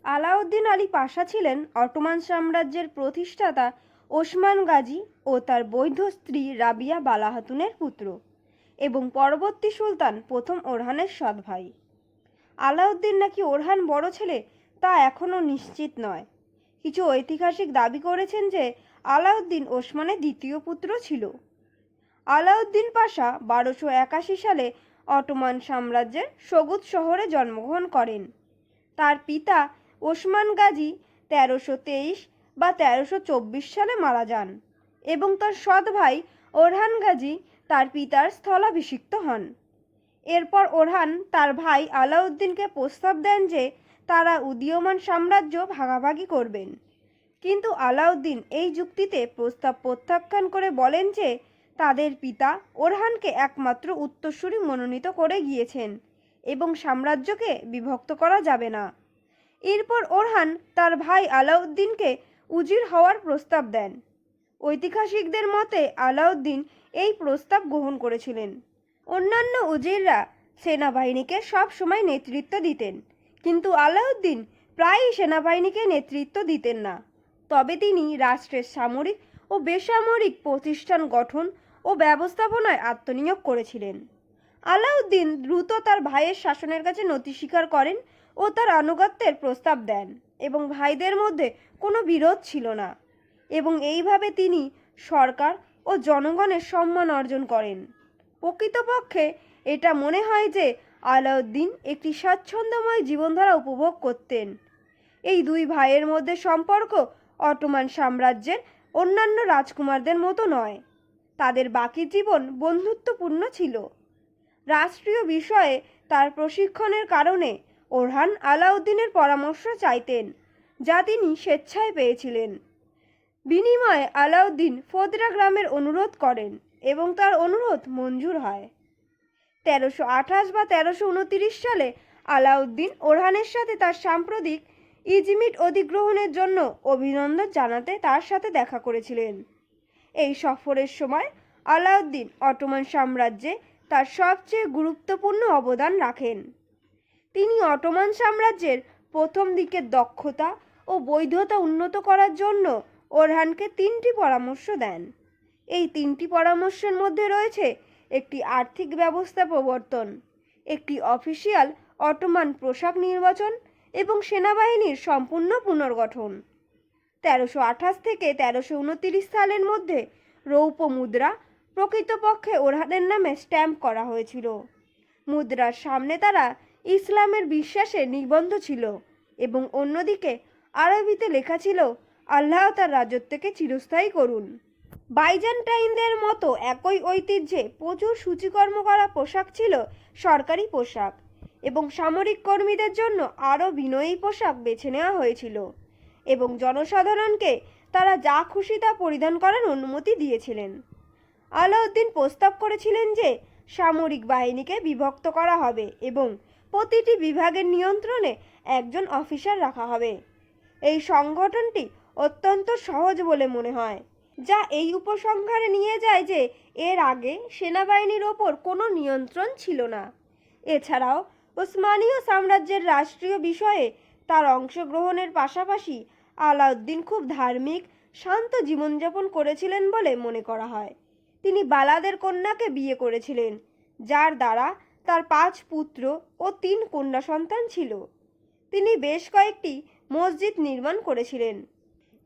আলাউদ্দিন আলী পাশা ছিলেন অটোমান সাম্রাজ্যের প্রতিষ্ঠাতা ওসমান গাজী ও তার বৈধ স্ত্রী রাবিয়া বালা খাতুনের পুত্র এবং পরবর্তী সুলতান প্রথম ওরহানের সৎ ভাই। আলাউদ্দিন নাকি ওরহান বড় ছেলে তা এখনও নিশ্চিত নয়। কিছু ঐতিহাসিক দাবি করেছেন যে আলাউদ্দিন ওসমানের দ্বিতীয় পুত্র ছিল। আলাউদ্দিন পাশা 1281 সালে অটোমান সাম্রাজ্যের সগুত শহরে জন্মগ্রহণ করেন। তার পিতা ওসমান গাজী 1323 বা 1324 সালে মারা যান এবং তার সৎ ভাই ওরহান গাজী তার পিতার স্থলাভিষিক্ত হন। এরপর ওরহান তার ভাই আলাউদ্দিনকে প্রস্তাব দেন যে তারা উদীয়মান সাম্রাজ্য ভাগাভাগি করবেন, কিন্তু আলাউদ্দিন এই যুক্তিতে প্রস্তাব প্রত্যাখ্যান করে বলেন যে তাদের পিতা ওরহানকে একমাত্র উত্তরসূরি মনোনীত করে গিয়েছেন এবং সাম্রাজ্যকে বিভক্ত করা যাবে না। এরপর ওরহান তার ভাই আলাউদ্দিনকে উজির হওয়ার প্রস্তাব দেন। ঐতিহাসিকদের মতে আলাউদ্দিন এই প্রস্তাব গ্রহণ করেছিলেন। অন্যান্য উজিররা সেনাবাহিনীকে সব সময় নেতৃত্ব দিতেন, কিন্তু আলাউদ্দিন প্রায়ই সেনাবাহিনীকে নেতৃত্ব দিতেন না। তবে তিনি রাষ্ট্রের সামরিক ও বেসামরিক প্রতিষ্ঠান গঠন ও ব্যবস্থাপনায় আত্মনিয়োগ করেছিলেন। আলাউদ্দিন দ্রুত তার ভাইয়ের শাসনের কাছে নতি স্বীকার করেন ও তার আনুগত্যের প্রস্তাব দেন এবং ভাইদের মধ্যে কোনো বিরোধ ছিল না, এবং এইভাবে তিনি সরকার ও জনগণের সম্মান অর্জন করেন। প্রকৃতপক্ষে এটা মনে হয় যে আলাউদ্দিন একটি স্বাচ্ছন্দ্যময় জীবনধারা উপভোগ করতেন। এই দুই ভাইয়ের মধ্যে সম্পর্ক অটোমান সাম্রাজ্যের অন্যান্য রাজকুমারদের মতো নয়। তাদের বাকি জীবন বন্ধুত্বপূর্ণ ছিল। রাষ্ট্রীয় বিষয়ে তার প্রশিক্ষণের কারণে ওরহান আলাউদ্দিনের পরামর্শ চাইতেন, যা তিনি স্বেচ্ছায় পেয়েছিলেন। বিনিময়ে আলাউদ্দিন ফোদরা গ্রামের অনুরোধ করেন এবং তার অনুরোধ মঞ্জুর হয়। 1328 বা 1329 সালে আলাউদ্দিন ওরহানের সাথে তার সাম্প্রতিক ইজমিট অধিগ্রহণের জন্য অভিনন্দন জানাতে তার সাথে দেখা করেছিলেন। এই সফরের সময় আলাউদ্দিন অটোমান সাম্রাজ্যে তার সবচেয়ে গুরুত্বপূর্ণ অবদান রাখেন। তিনি অটোমান সাম্রাজ্যের প্রথম দিকের দক্ষতা ও বৈধতা উন্নত করার জন্য ওরহানকে 3টি পরামর্শ দেন। এই 3টি পরামর্শের মধ্যে রয়েছে একটি আর্থিক ব্যবস্থা প্রবর্তন, একটি অফিসিয়াল অটোমান পোশাক নির্বাচন এবং সেনাবাহিনীর সম্পূর্ণ পুনর্গঠন। 1328 থেকে 1329 সালের মধ্যে রৌপ্য মুদ্রা প্রকৃতপক্ষে ওরহানের নামে স্ট্যাম্প করা হয়েছিল। মুদ্রার সামনে তারা ইসলামের বিশ্বাসে নিবন্ধ ছিল এবং অন্যদিকে আরবিতে লেখা ছিল, আল্লাহ তার রাজত্বকে চিরস্থায়ী করুন। বাইজেন্টাইনদের মতো একই ঐতিহ্যে প্রচুর সূচিকর্ম করা পোশাক ছিল সরকারি পোশাক, এবং সামরিক কর্মীদের জন্য আরও বিনয়ী পোশাক বেছে নেওয়া হয়েছিল এবং জনসাধারণকে তারা যা খুশি তা পরিধান করার অনুমতি দিয়েছিলেন। আলাউদ্দিন প্রস্তাব করেছিলেন যে সামরিক বাহিনীকে বিভক্ত করা হবে এবং প্রতিটি বিভাগের নিয়ন্ত্রণে একজন অফিসার রাখা হবে। এই সংগঠনটি অত্যন্ত সহজ বলে মনে হয়, যা এই উপসংহারে নিয়ে যায় যে এর আগে সেনাবাহিনীর ওপর কোনো নিয়ন্ত্রণ ছিল না। এছাড়াও ওসমানীয় সাম্রাজ্যের রাষ্ট্রীয় বিষয়ে তার অংশগ্রহণের পাশাপাশি আলাউদ্দিন খুব ধার্মিক, শান্ত জীবনযাপন করেছিলেন বলে মনে করা হয়। তিনি বালাদের কন্যাকে বিয়ে করেছিলেন, যার দ্বারা তার 5 পুত্র ও 3 কন্যা সন্তান ছিল। তিনি বেশ কয়েকটি মসজিদ নির্মাণ করেছিলেন।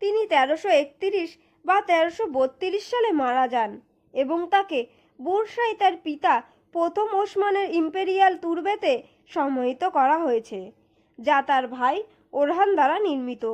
তিনি 1331 বা 1332 সালে মারা যান এবং তাকে বুরসায় তার পিতা প্রথম ওসমানের ইম্পেরিয়াল তুরবেতে সমাহিত করা হয়েছে, যা তার ভাই ওরহান দ্বারা নির্মিত।